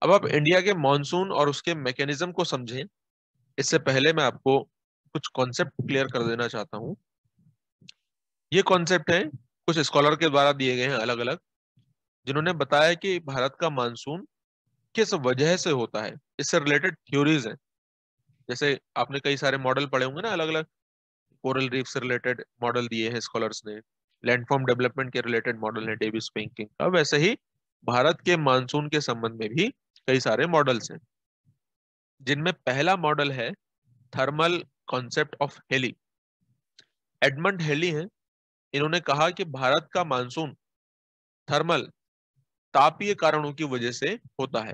अब आप इंडिया के मॉनसून और उसके मैकेनिज्म को समझें, इससे पहले मैं आपको कुछ कॉन्सेप्ट क्लियर कर देना चाहता हूं। ये कॉन्सेप्ट है कुछ स्कॉलर के द्वारा दिए गए हैं अलग अलग, जिन्होंने बताया कि भारत का मानसून किस वजह से होता है। इससे रिलेटेड थ्योरीज हैं। जैसे आपने कई सारे मॉडल पढ़े होंगे ना, अलग अलग कोरल रीफ से रिलेटेड मॉडल दिए हैं स्कॉलर्स ने, लैंडफॉर्म डेवलपमेंट के रिलेटेड मॉडल है डेविस पिंकिंग का, वैसे ही भारत के मानसून के संबंध में भी कई सारे मॉडल्स हैं, जिनमें पहला मॉडल है thermal concept of Halley. Edmund Halley हैं, इन्होंने कहा कि भारत का मानसून थर्मल तापीय कारणों की वजह से होता है।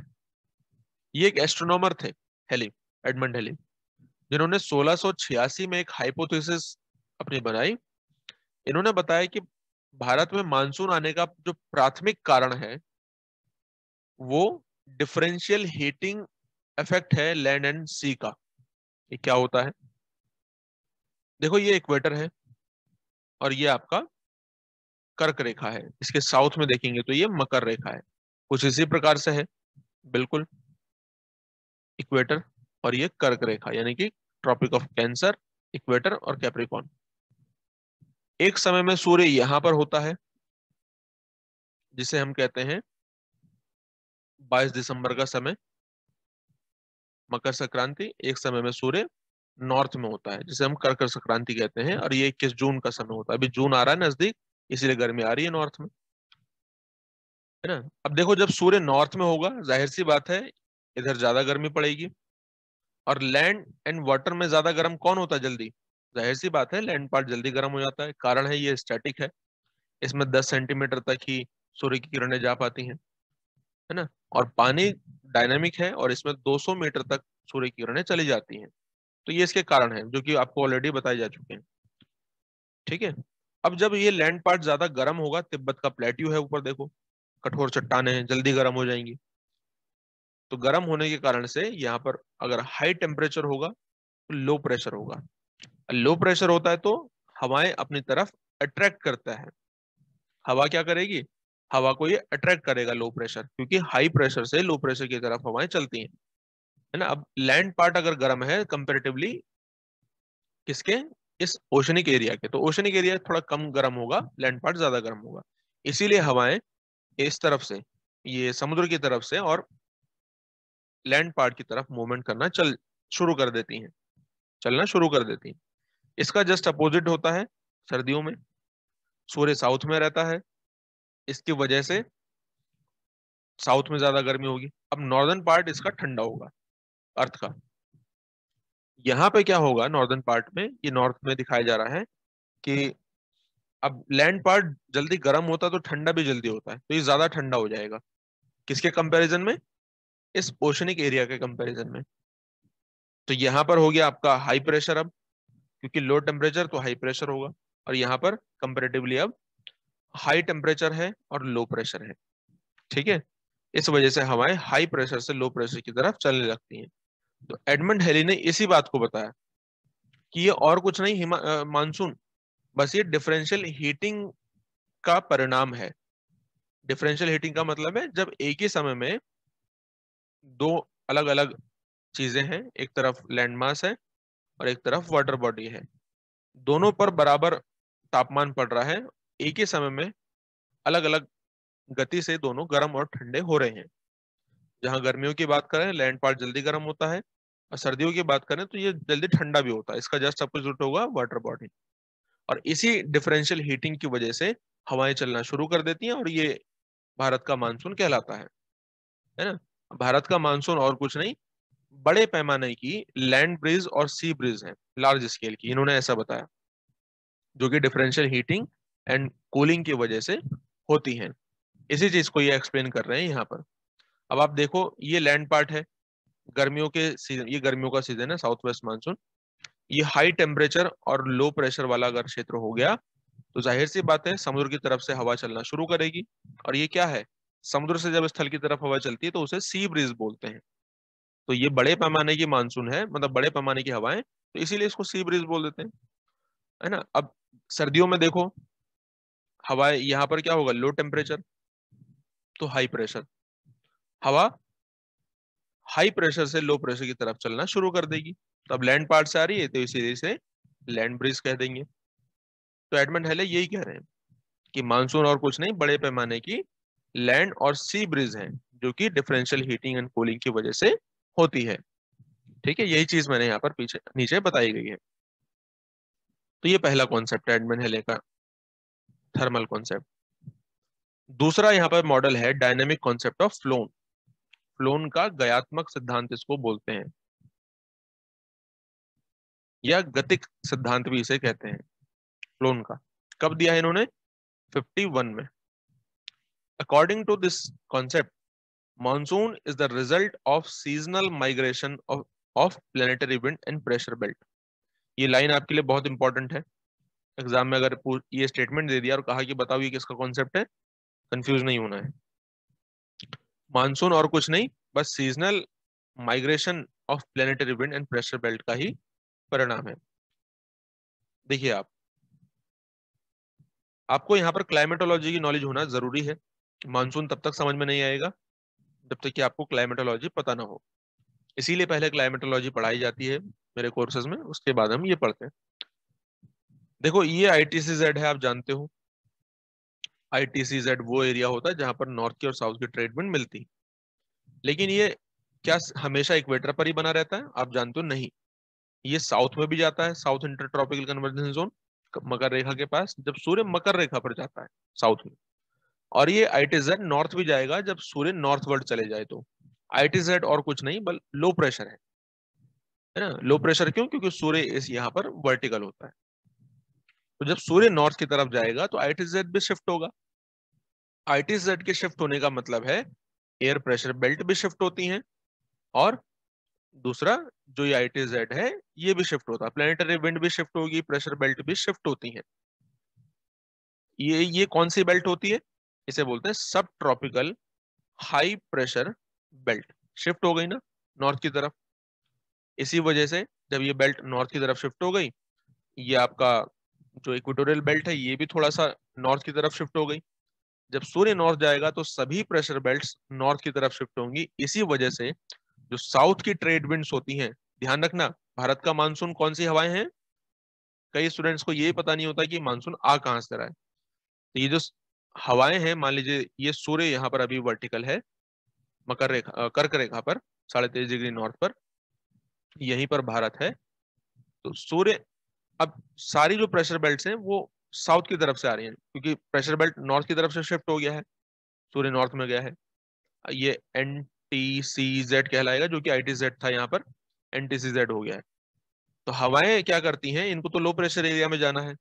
ये एक एस्ट्रोनॉमर थे, हेली, एडमंड हेली, जिन्होंने 1686 में एक हाइपोथेसिस अपनी बनाई। इन्होंने बताया कि भारत में मानसून आने का जो प्राथमिक कारण है वो डिफरेंशियल हीटिंग इफेक्ट है लैंड एंड सी का। ये क्या होता है? देखो, ये इक्वेटर है और ये आपका कर्क रेखा है। इसके साउथ में देखेंगे तो ये मकर रेखा है। कुछ इसी प्रकार से है, बिल्कुल, इक्वेटर और ये कर्क रेखा, यानी कि ट्रॉपिक ऑफ कैंसर, इक्वेटर और कैप्रिकॉर्न। एक समय में सूर्य यहां पर होता है, जिसे हम कहते हैं 22 दिसंबर का समय, मकर संक्रांति। एक समय में सूर्य नॉर्थ में होता है, जिसे हम कर्क संक्रांति कहते हैं, और ये 21 जून का समय होता है। अभी जून आ रहा है नजदीक, इसीलिए गर्मी आ रही है नॉर्थ में, है ना। अब देखो, जब सूर्य नॉर्थ में होगा, जाहिर सी बात है इधर ज्यादा गर्मी पड़ेगी। और लैंड एंड वाटर में ज्यादा गर्म कौन होता है जल्दी? जाहिर सी बात है लैंड पार्ट जल्दी गर्म हो जाता है। कारण है ये स्टैटिक है, इसमें 10 सेंटीमीटर तक ही सूर्य की किरणें जा पाती हैं, है ना। और पानी डायनामिक है और इसमें 200 मीटर तक सूर्य की किरणें चली जाती हैं। तो ये इसके कारण है, जो कि आपको ऑलरेडी बताए जा चुके हैं। ठीक है। अब जब ये लैंड पार्ट ज्यादा गर्म होगा, तिब्बत का प्लेट्यू है ऊपर देखो, कठोर चट्टानें हैं, जल्दी गर्म हो जाएंगी। तो गर्म होने के कारण से यहाँ पर अगर हाई टेम्परेचर होगा तो लो प्रेशर होगा। लो प्रेशर होता है तो हवाएं अपनी तरफ अट्रैक्ट करता है। हवा क्या करेगी? हवा को ये अट्रैक्ट करेगा लो प्रेशर, क्योंकि हाई प्रेशर से लो प्रेशर की तरफ हवाएं चलती हैं, है ना। अब लैंड पार्ट अगर गर्म है कंपेरेटिवली किसके, इस ओशनिक एरिया के, तो ओशनिक एरिया थोड़ा कम गर्म होगा, लैंड पार्ट ज्यादा गर्म होगा। इसीलिए हवाएं इस तरफ से, ये समुद्र की तरफ से और लैंड पार्ट की तरफ मूवमेंट करना चल शुरू कर देती हैं, चलना शुरू कर देती हैं। इसका जस्ट अपोजिट होता है सर्दियों में। सूर्य साउथ में रहता है, इसकी वजह से साउथ में ज्यादा गर्मी होगी। अब नॉर्दर्न पार्ट इसका ठंडा होगा, अर्थ का। यहाँ पे क्या होगा नॉर्दर्न पार्ट में, ये नॉर्थ में दिखाया जा रहा है कि अब लैंड पार्ट जल्दी गर्म होता है तो ठंडा भी जल्दी होता है, तो ये ज्यादा ठंडा हो जाएगा। किसके कंपैरिजन में? इस ओशनिक एरिया के कंपैरिजन में। तो यहाँ पर हो गया आपका हाई प्रेशर अब, क्योंकि लो टेम्परेचर तो हाई प्रेशर होगा, और यहाँ पर कंपेरेटिवली अब हाई टेम्परेचर है और लो प्रेशर है। ठीक है। इस वजह से हवाएं हाई प्रेशर से लो प्रेशर की तरफ चलने लगती हैं। तो एडमंड हेली ने इसी बात को बताया कि ये और कुछ नहीं, मानसून बस ये डिफरेंशियल हीटिंग का परिणाम है। डिफरेंशियल हीटिंग का मतलब है जब एक ही समय में दो अलग अलग चीजें हैं, एक तरफ लैंड मास है और एक तरफ वाटर बॉडी है, दोनों पर बराबर तापमान पड़ रहा है, एक ही समय में अलग अलग गति से दोनों गर्म और ठंडे हो रहे हैं। जहां गर्मियों की बात करें लैंड पार्ट जल्दी गर्म होता है, और सर्दियों की बात करें तो ये जल्दी ठंडा भी होता है। इसका जस्ट अपोजिट होगा वाटर बॉडी। और इसी डिफरेंशियल हीटिंग की वजह से हवाएं चलना शुरू कर देती हैं, और ये भारत का मानसून कहलाता है ना। भारत का मानसून और कुछ नहीं, बड़े पैमाने की लैंड ब्रीज और सी ब्रीज है, लार्ज स्केल की, इन्होंने ऐसा बताया, जो कि डिफरेंशियल हीटिंग एंड कूलिंग की वजह से होती हैं। इसी चीज को ये एक्सप्लेन कर रहे हैं यहाँ पर। अब आप देखो, ये लैंड पार्ट है, गर्मियों के सीजन, ये गर्मियों का सीजन है, साउथ वेस्ट मानसून। ये हाई टेम्परेचर और लो प्रेशर वाला अगर क्षेत्र हो गया, तो जाहिर सी बात है समुद्र की तरफ से हवा चलना शुरू करेगी। और ये क्या है, समुद्र से जब स्थल की तरफ हवा चलती है तो उसे सी ब्रीज बोलते हैं। तो ये बड़े पैमाने की मानसून है, मतलब बड़े पैमाने की हवाएं, तो इसीलिए इसको सी ब्रीज बोल देते हैं, है ना। अब सर्दियों में देखो, हवाएं यहाँ पर क्या होगा, लो टेम्परेचर तो हाई प्रेशर, हवा हाई प्रेशर से लो प्रेशर की तरफ चलना शुरू कर देगी। तो अब लैंड पार्ट से आ रही है तो इसे लैंड ब्रिज कह देंगे। तो एडमंड हेले यही कह रहे हैं कि मानसून और कुछ नहीं, बड़े पैमाने की लैंड और सी ब्रिज है, जो कि डिफरेंशियल हीटिंग एंड कूलिंग की वजह से होती है। ठीक है, यही चीज मैंने यहाँ पर पीछे नीचे बताई गई है। तो ये पहला कॉन्सेप्ट है एडमंड हेले का, थर्मल कॉन्सेप्ट। दूसरा यहाँ पर मॉडल है dynamic concept of phloem. Phloem का गयात्मक सिद्धांत इसको बोलते हैं, या गतिक सिद्धांत भी इसे कहते हैं, फ्लोन का। कब दिया है इन्होंने? 51 में। According to this concept, monsoon is the result of seasonal migration of planetary wind and pressure belt. ये लाइन आपके लिए बहुत इंपॉर्टेंट है। एग्जाम में अगर ये स्टेटमेंट दे दिया और कहा कि बताओ ये किसका कॉन्सेप्ट है, कंफ्यूज नहीं होना है। मानसून और कुछ नहीं, बस seasonal migration of planetary wind and pressure belt का ही परिणाम है। देखिए आपको यहाँ पर क्लाइमेटोलॉजी की नॉलेज होना जरूरी है। मानसून तब तक समझ में नहीं आएगा जब तक कि आपको क्लाइमेटोलॉजी पता ना हो। इसीलिए पहले क्लाइमेटोलॉजी पढ़ाई जाती है मेरे कोर्सेज में, उसके बाद हम ये पढ़ते हैं। देखो ये ITCZ है, आप जानते हो। ITCZ वो एरिया होता है जहां पर नॉर्थ की और साउथ की ट्रेड विंड मिलती। लेकिन ये क्या हमेशा इक्वेटर पर ही बना रहता है? आप जानते हो नहीं, ये साउथ में भी जाता है, south inter tropical convergence zone, मकर रेखा के पास, जब सूर्य मकर रेखा पर जाता है साउथ में। और ये ITZ नॉर्थ भी जाएगा जब सूर्य नॉर्थवर्ड चले जाए। तो ITZ और कुछ नहीं बल लो प्रेशर है ना। लो प्रेशर क्यों? क्योंकि सूर्य इस यहाँ पर वर्टिकल होता है। तो जब सूर्य नॉर्थ की तरफ जाएगा तो ITZ भी शिफ्ट होगा। ITZ के शिफ्ट होने का मतलब है एयर प्रेशर बेल्ट भी शिफ्ट होती हैं, और दूसरा जो ये ITZ है ये भी शिफ्ट होता है, प्लेनेटरी विंड भी शिफ्ट होगी, प्रेशर बेल्ट भी शिफ्ट होती हैं। ये कौन सी बेल्ट होती है? इसे बोलते हैं सब tropical high pressure belt. Shift हो गई ना नॉर्थ की तरफ। इसी वजह से जब ये बेल्ट नॉर्थ की तरफ शिफ्ट हो गई, ये आपका जो इक्वेटोरियल बेल्ट है ये भी थोड़ा सा नॉर्थ की तरफ शिफ्ट हो गई। जब सूर्य नॉर्थ जाएगा तो सभी प्रेशर बेल्ट्स नॉर्थ की तरफ शिफ्ट होंगी। इसी वजह से जो साउथ की ट्रेड विंड्स होती हैं, ध्यान रखना, भारत का मानसून कौन सी हवाएं हैं? कई स्टूडेंट्स को ये पता नहीं होता कि मानसून आ कहां से रहा है। तो ये जो हवाएं हैं, मान लीजिए ये सूर्य यहाँ पर अभी वर्टिकल है, मकर रेखा कर्क रेखा पर 23.5 डिग्री नॉर्थ पर, यहीं पर भारत है। तो सूर्य, अब सारी जो प्रेशर बेल्ट्स हैं वो साउथ की तरफ से आ रही हैं, क्योंकि प्रेशर बेल्ट नॉर्थ की तरफ से शिफ्ट हो गया है, सूर्य नॉर्थ में गया है। ये NTCZ कहलाएगा, जो कि ITZ था, यहाँ पर NTCZ हो गया है। तो हवाएं क्या करती हैं? इनको तो लो प्रेशर एरिया में जाना है।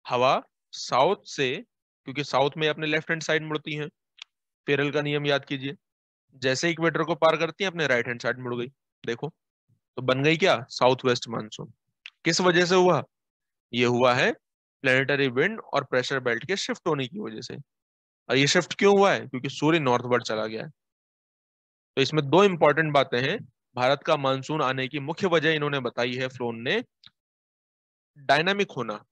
हवा साउथ से, क्योंकि साउथ में अपने लेफ्ट हैंड साइड मुड़ती हैं, पेरेल का नियम याद कीजिए, जैसे इक्वेटर को पार करती है अपने राइट हैंड साइड मुड़ गई। देखो, तो बन गई क्या? South west monsoon. किस वजह से हुआ? ये हुआ है प्लेनेटरी विंड और प्रेशर बेल्ट के शिफ्ट होने की वजह से। और ये शिफ्ट क्यों हुआ है? क्योंकि सूर्य नॉर्थवर्ड चला गया है। तो इसमें दो इंपॉर्टेंट बातें हैं। भारत का मानसून आने की मुख्य वजह इन्होंने बताई है फ्लोन ने, डायनामिक होना।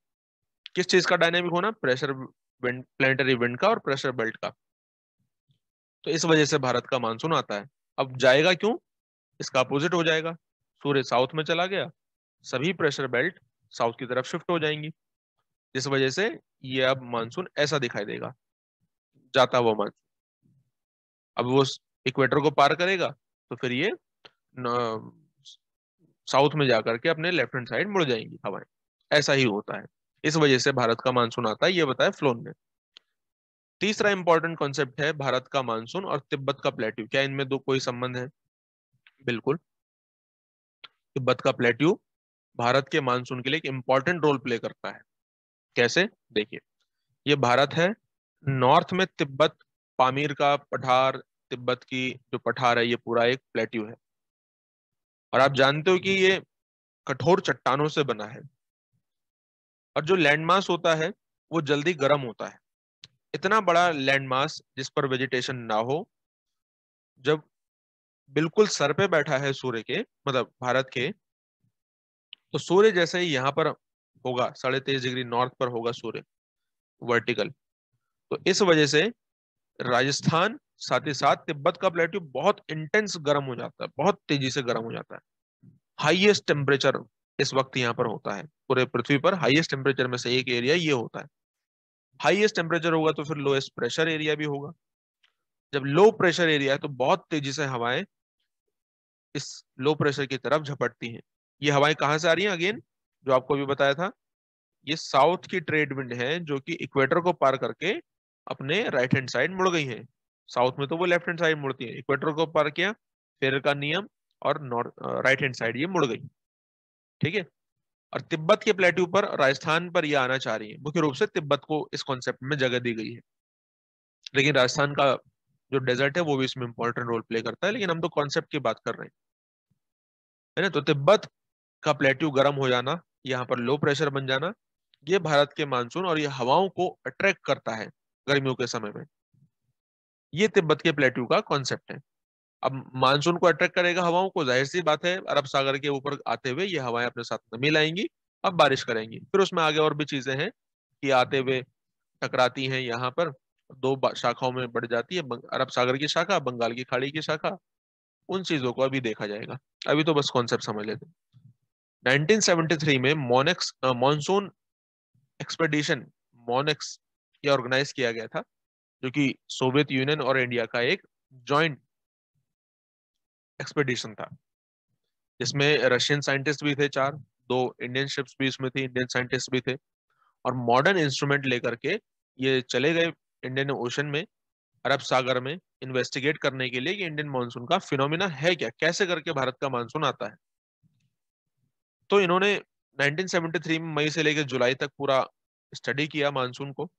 किस चीज का डायनामिक होना? प्रेशर विंड, प्लेनेटरी विंड का और प्रेशर बेल्ट का। तो इस वजह से भारत का मानसून आता है। अब जाएगा क्यों? इसका अपोजिट हो जाएगा। सूर्य साउथ में चला गया, सभी प्रेशर बेल्ट साउथ की तरफ शिफ्ट हो जाएंगी, जिस वजह से ये अब मानसून ऐसा दिखाई देगा, जाता हुआ मानसून। अब वो इक्वेटर को पार करेगा तो फिर ये साउथ में जाकर के अपने लेफ्ट हैंड साइड मुड़ जाएंगी हवाएं। ऐसा ही होता है, इस वजह से भारत का मानसून आता है, ये बताया फ्लोन ने। तीसरा इंपॉर्टेंट कॉन्सेप्ट है भारत का मानसून और तिब्बत का प्लेट्यू। क्या इनमें दो कोई संबंध है? बिल्कुल। तिब्बत का प्लेट्यू भारत के मानसून के लिए एक इंपॉर्टेंट रोल प्ले करता है। कैसे? देखिए, ये भारत है, नॉर्थ में तिब्बत, पामीर का पठार, तिब्बत की जो पठार है, ये पूरा एक प्लेट्यू है। और आप जानते हो कि ये कठोर चट्टानों से बना है, और जो लैंडमास होता है वो जल्दी गर्म होता है। इतना बड़ा लैंडमास जिस पर वेजिटेशन ना हो, जब बिल्कुल सर पे बैठा है सूर्य के, मतलब भारत के, तो सूर्य जैसे ही यहाँ पर होगा, 23.5 डिग्री नॉर्थ पर होगा सूर्य वर्टिकल, तो इस वजह से राजस्थान साथ ही साथ तिब्बत का प्लेट्यू बहुत इंटेंस गर्म हो जाता है, बहुत तेजी से गर्म हो जाता है। हाईएस्ट टेम्परेचर इस वक्त यहाँ पर होता है, पूरे पृथ्वी पर हाईएस्ट टेम्परेचर में से एक एरिया ये होता है। हाईएस्ट टेम्परेचर होगा तो फिर लोएस्ट प्रेशर एरिया भी होगा। जब लो प्रेशर एरिया है तो बहुत तेजी से हवाएं इस लो प्रेशर की तरफ झपटती हैं। ये हवाएं कहाँ से आ रही हैं? अगेन जो आपको अभी बताया था, ये साउथ की ट्रेड विंड है जो कि इक्वेटर को पार करके अपने राइट हैंड साइड मुड़ गई हैं। साउथ में तो वो लेफ्ट हैंड साइड मुड़ती है, इक्वेटर को पार किया, फेरर का नियम, और नॉर्थ राइट हैंड साइड ये मुड़ गई। ठीक है। और तिब्बत के प्लेट्यू पर, राजस्थान पर ये आना चाह रही है। मुख्य रूप से तिब्बत को इस कॉन्सेप्ट में जगह दी गई है, लेकिन राजस्थान का जो डेजर्ट है वो भी इसमें इंपॉर्टेंट रोल प्ले करता है, लेकिन हम तो कॉन्सेप्ट की बात कर रहे हैं, है ना। तो तिब्बत का प्लेट्यू गर्म हो जाना, यहाँ पर लो प्रेशर बन जाना, ये भारत के मानसून और ये हवाओं को अट्रैक्ट करता है गर्मियों के समय में। ये तिब्बत के प्लेट्यू का कॉन्सेप्ट है। अब मानसून को अट्रैक्ट करेगा हवाओं को, जाहिर सी बात है अरब सागर के ऊपर आते हुए ये हवाएं अपने साथ नमी लाएंगी, अब बारिश करेंगी। फिर उसमें आगे और भी चीजें हैं कि आते हुए टकराती हैं यहाँ पर, दो शाखाओं में बढ़ जाती है, अरब सागर की शाखा, बंगाल की खाड़ी की शाखा। उन चीजों को अभी देखा जाएगा, अभी तो बस कॉन्सेप्ट समझ लेते हैं। 1973 में मोनेक्स मॉनसून एक्सपेडिशन, मोनेक्स, ये ऑर्गेनाइज किया गया था, जो कि सोवियत यूनियन और इंडिया का एक जॉइंट एक्सपेडिशन था, जिसमें रशियन साइंटिस्ट भी थे चार, दो इंडियन शिप्स भी इसमें थी, इंडियन साइंटिस्ट भी थे, और मॉडर्न इंस्ट्रूमेंट लेकर के ये चले गए इंडियन ओशन में, अरब सागर में, इन्वेस्टिगेट करने के लिए कि इंडियन मानसून का फिनोमिना है क्या, कैसे करके भारत का मानसून आता है। तो इन्होंने 1973 में मई से लेकर जुलाई तक पूरा स्टडी किया मानसून को,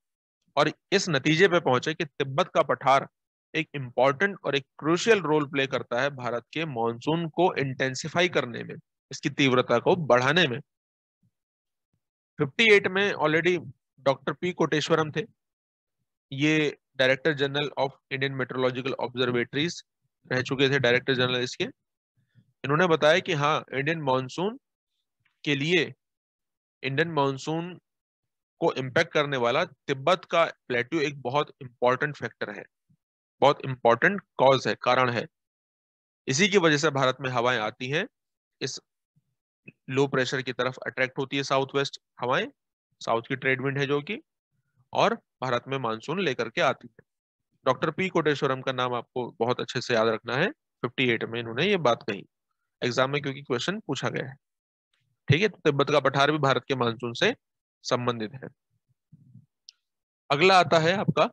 और इस नतीजे पे पहुंचे कि तिब्बत का पठार एक इंपॉर्टेंट और एक क्रूशियल रोल प्ले करता है भारत के मॉनसून को इंटेंसिफाई करने में, इसकी तीव्रता को बढ़ाने में। 58 में ऑलरेडी डॉक्टर पी कोटेश्वरम थे, ये director general of Indian meteorological observatories रह चुके थे, डायरेक्टर जनरल इसके। इन्होंने बताया कि हाँ, इंडियन मानसून के लिए, इंडियन मानसून को इम्पैक्ट करने वाला तिब्बत का प्लेट्यू एक बहुत इंपॉर्टेंट फैक्टर है, बहुत इंपॉर्टेंट कॉज है, कारण है। इसी की वजह से भारत में हवाएं आती हैं, इस लो प्रेशर की तरफ अट्रैक्ट होती है साउथ वेस्ट हवाएं, साउथ की ट्रेड विंड है जो कि, और भारत में मानसून लेकर के आती है। डॉक्टर पी कोटेश्वरम का नाम आपको बहुत अच्छे से याद रखना है, 58 में इन्होंने ये बात कही एग्जाम में, क्योंकि क्वेश्चन पूछा गया है। ठीक है। तो तिब्बत का पठार भी भारत के मानसून से संबंधित है। अगला आता है आपका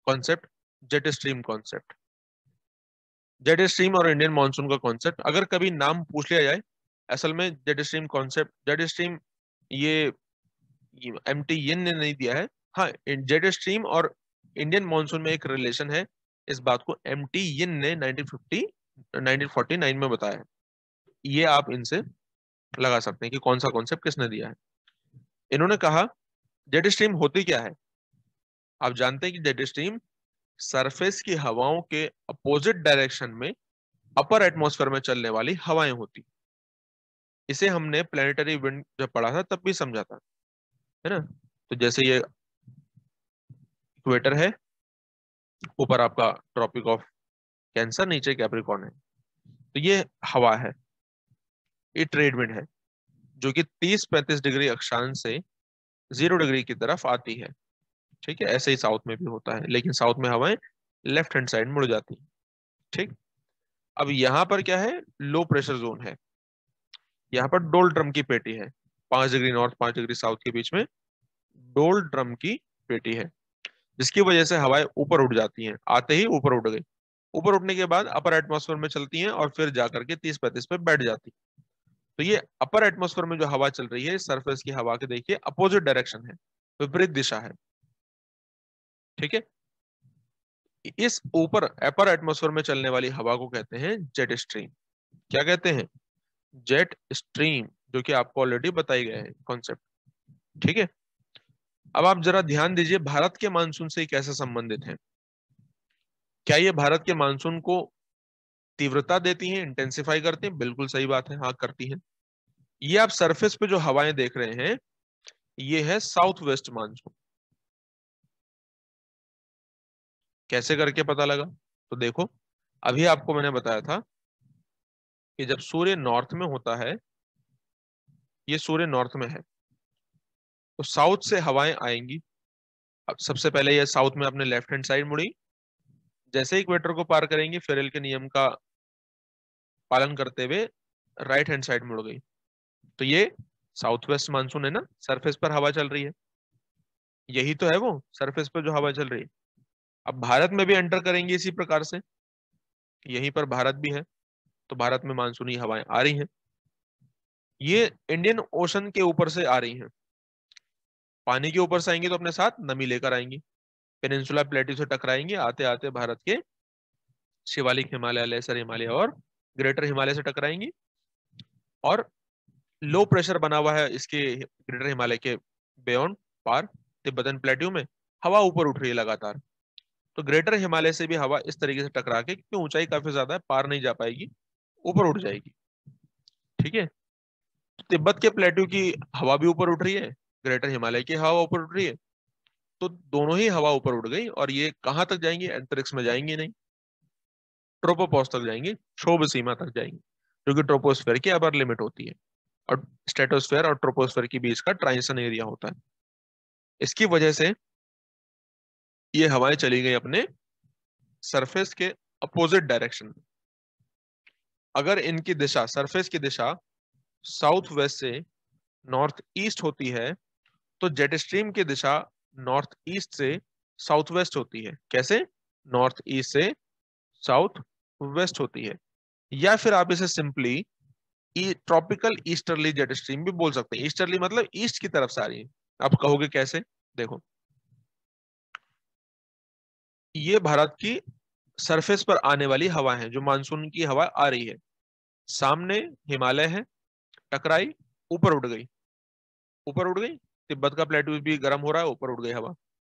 concept, jet stream concept. Jet stream और इंडियन मानसून का कॉन्सेप्ट अगर कभी नाम पूछ लिया जाए, असल में jet stream concept, jet stream ये एमटी ने नहीं दिया है। हाँ, जेट स्ट्रीम और इंडियन मानसून में एक रिलेशन है, इस बात को एमटी ने 1949 में बताया है। ये आप इनसे लगा सकते हैं कि कौन सा कॉन्सेप्ट किसने दिया है। इन्होंने कहा जेट स्ट्रीम होती क्या है। आप जानते हैं कि जेट स्ट्रीम सरफेस की हवाओं के अपोजिट डायरेक्शन में अपर एटमॉस्फेयर में चलने वाली हवाएं होती। इसे हमने प्लेनेटरी विंड जब पढ़ा था तब भी समझा था, है ना। तो जैसे ये इक्वेटर है, ऊपर आपका ट्रॉपिक ऑफ कैंसर, नीचे कैप्रिकॉर्न है, तो ये हवा है, ये ट्रेड विंड है, जो कि 30-35 डिग्री अक्षांश से 0 डिग्री की तरफ आती है। ठीक है। ऐसे ही साउथ में भी होता है, लेकिन साउथ में हवाएं लेफ्ट हैंड साइड मुड़ जाती है। ठीक। अब यहाँ पर क्या है, लो प्रेशर जोन है, यहाँ पर डोल ड्रम की पेटी है, 5 डिग्री नॉर्थ 5 डिग्री साउथ के बीच में डोल ड्रम की पेटी है, जिसकी वजह से हवाएं ऊपर उड़ जाती हैं, आते ही ऊपर उड़ गई, ऊपर उठने के बाद अपर एटमॉस्फेयर में चलती हैं और फिर जाकर के 30-35 पे बैठ जाती। तो ये अपर एटमॉस्फेयर में जो हवा चल रही है, सरफेस की हवा के देखिए अपोजिट डायरेक्शन है, विपरीत दिशा है। ठीक है। इस ऊपर अपर एटमॉस्फेयर में चलने वाली हवा को कहते हैं जेट स्ट्रीम। क्या कहते हैं? जेट स्ट्रीम, जो कि आपको ऑलरेडी बताई गया है कॉन्सेप्ट। ठीक है। अब आप जरा ध्यान दीजिए, भारत के मानसून से कैसे संबंधित है। क्या ये भारत के मानसून को तीव्रता देती हैं, इंटेंसिफाई करती हैं? बिल्कुल सही बात है, हाँ करती हैं। ये आप सरफेस पे जो हवाएं देख रहे हैं, ये है साउथ वेस्ट मानसून। कैसे करके पता लगा? तो देखो, अभी आपको मैंने बताया था कि जब सूर्य नॉर्थ में होता है, ये सूर्य नॉर्थ में है, तो साउथ से हवाएं आएंगी। अब सबसे पहले ये साउथ में अपने लेफ्ट हैंड साइड मुड़ी, जैसे ही इक्वेटर को पार करेंगी फेरेल के नियम का पालन करते हुए राइट हैंड साइड मुड़ गई। तो ये साउथ वेस्ट मानसून है ना, सरफेस पर हवा चल रही है, यही तो है वो सरफेस पर जो हवा चल रही है। अब भारत में भी एंटर करेंगी इसी प्रकार से, यहीं पर भारत भी है, तो भारत में मानसूनी हवाएं आ रही हैं। ये इंडियन ओशन के ऊपर से आ रही हैं, पानी के ऊपर से आएंगी तो अपने साथ नमी लेकर आएंगी, पेनिनसुला प्लेट्यू से टकराएंगी, आते आते भारत के शिवालिक हिमालय, लेसर हिमालय और ग्रेटर हिमालय से टकराएंगी। और लो प्रेशर बना हुआ है इसके ग्रेटर हिमालय के बियॉन्ड पार, तिब्बतन प्लेट्यू में हवा ऊपर उठ रही है लगातार। तो ग्रेटर हिमालय से भी हवा इस तरीके से टकरा के, क्योंकि ऊंचाई काफी ज्यादा है, पार नहीं जा पाएगी, ऊपर उठ जाएगी। ठीक है, तो तिब्बत के प्लेट्यू की हवा भी ऊपर उठ रही है, ग्रेटर हिमालय की हवा ऊपर उठ रही है, तो दोनों ही हवा ऊपर उठ गई। और ये कहां तक जाएंगी? अंतरिक्ष में जाएंगी नहीं, ट्रोपोपॉज तक जाएंगी, क्षोभ सीमा तक जाएंगी, जो कि ट्रोपोस्फेयर की अपर लिमिट होती है, और स्ट्रेटोस्फेयर और ट्रोपोस्फेयर के बीच का ट्रांजिशन एरिया होता है। इसकी वजह से ये हवाएं चली गई अपने सरफेस के अपोजिट डायरेक्शन में। अगर इनकी दिशा, सरफेस की दिशा साउथ वेस्ट से नॉर्थ ईस्ट होती है, तो जेट स्ट्रीम की दिशा नॉर्थ ईस्ट से साउथ वेस्ट होती है। कैसे? नॉर्थ ईस्ट से साउथ वेस्ट होती है। या फिर आप इसे simply tropical easterly jet stream भी बोल सकते हैं। ईस्टर्ली मतलब ईस्ट की तरफ से आ रही है। आप कहोगे कैसे? देखो, ये भारत की सरफेस पर आने वाली हवा है, जो मानसून की हवा आ रही है। सामने हिमालय है, टकराई, ऊपर उड़ गई, ऊपर उड़ गई, तिब्बत का प्लेट्यू भी गर्म हो रहा है, ऊपर उड़ गई हवा।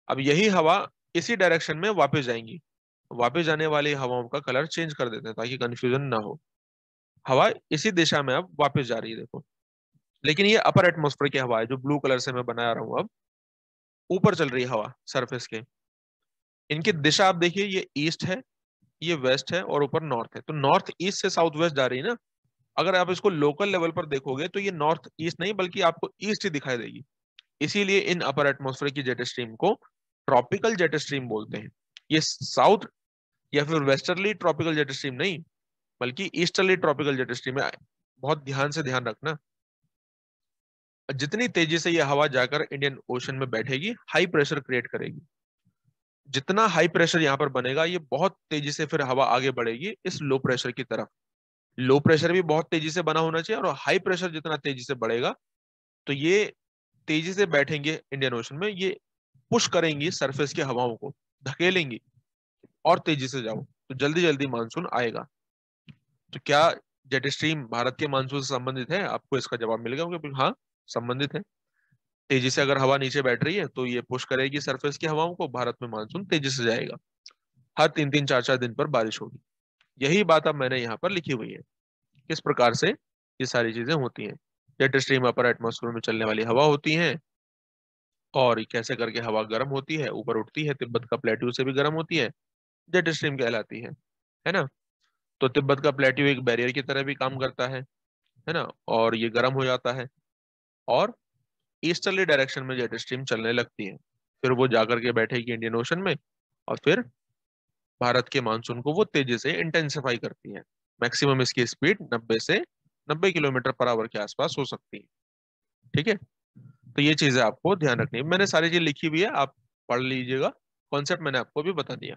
अब यही हवा इसी डायरेक्शन में वापस जाएंगी। वापस जाने वाली हवाओं का कलर चेंज कर देते हैं ताकि कंफ्यूजन ना हो। हवा इसी दिशा में अब वापस जा रही है, देखो। लेकिन ये अपर एटमॉस्फेयर की हवा है, जो ब्लू कलर से मैं बना रहा हूं, अब ऊपर चल रही है हवा सरफेस के। इनकी दिशा आप देखिए, ये ईस्ट है, ये वेस्ट है, और ऊपर नॉर्थ है। तो नॉर्थ ईस्ट से साउथ वेस्ट जा रही है ना। अगर आप इसको लोकल लेवल पर देखोगे तो ये नॉर्थ ईस्ट नहीं बल्कि आपको ईस्ट ही दिखाई देगी। इसीलिए इन अपर एटमॉस्फेयर की जेट स्ट्रीम को ट्रॉपिकल जेट स्ट्रीम बोलते हैं। ये साउथ या फिर वेस्टर्ली ट्रॉपिकल जेट स्ट्रीम नहीं, बल्कि ईस्टर्ली ट्रॉपिकल जेट स्ट्रीम है। बहुत ध्यान से ध्यान रखना, जितनी तेजी से यह हवा जाकर इंडियन ओशन में बैठेगी, हाई प्रेशर क्रिएट करेगी। जितना हाई प्रेशर यहाँ पर बनेगा, ये बहुत तेजी से फिर हवा आगे बढ़ेगी इस लो प्रेशर की तरफ। लो प्रेशर भी बहुत तेजी से बना होना चाहिए, और हाई प्रेशर जितना तेजी से बढ़ेगा, तो ये तेजी से बैठेंगे इंडियन ओशन में, ये पुश करेंगी सरफेस की हवाओं को, धकेलेंगी, और तेजी से जाओ तो जल्दी जल्दी मानसून आएगा। तो क्या जेट स्ट्रीम भारत के मानसून से संबंधित है? आपको इसका जवाब मिल गया होगा, हाँ, संबंधित है। तेजी से अगर हवा नीचे बैठ रही है तो ये पुश करेगी सरफेस की हवाओं को, भारत में मानसून तेजी से जाएगा, हर 3-3 4-4 दिन पर बारिश होगी। यही बात अब मैंने यहाँ पर लिखी हुई है, किस प्रकार से ये सारी चीजें होती हैं। जेट स्ट्रीम अपर एटमॉस्फेयर में चलने वाली हवा होती है, और ये कैसे करके हवा गर्म होती है, ऊपर उठती है, तिब्बत का प्लेट्यू से भी गर्म होती है, जेट स्ट्रीम कहलाती है ना। तो तिब्बत का प्लेट्यू एक बैरियर की तरह भी काम करता है ना, और ये गर्म हो जाता है, और ईस्टर्ली डायरेक्शन में जेट स्ट्रीम चलने लगती है। फिर वो जाकर के बैठेगी इंडियन ओशन में, और फिर भारत के मानसून को वो तेजी से इंटेंसिफाई करती है। मैक्सिमम इसकी स्पीड 90 से 90 किलोमीटर पर आवर के आसपास हो सकती है। ठीक है, तो ये चीजें आपको ध्यान रखनी है। मैंने सारी चीज लिखी हुई है, आप पढ़ लीजिएगा, कॉन्सेप्ट मैंने आपको भी बता दिया।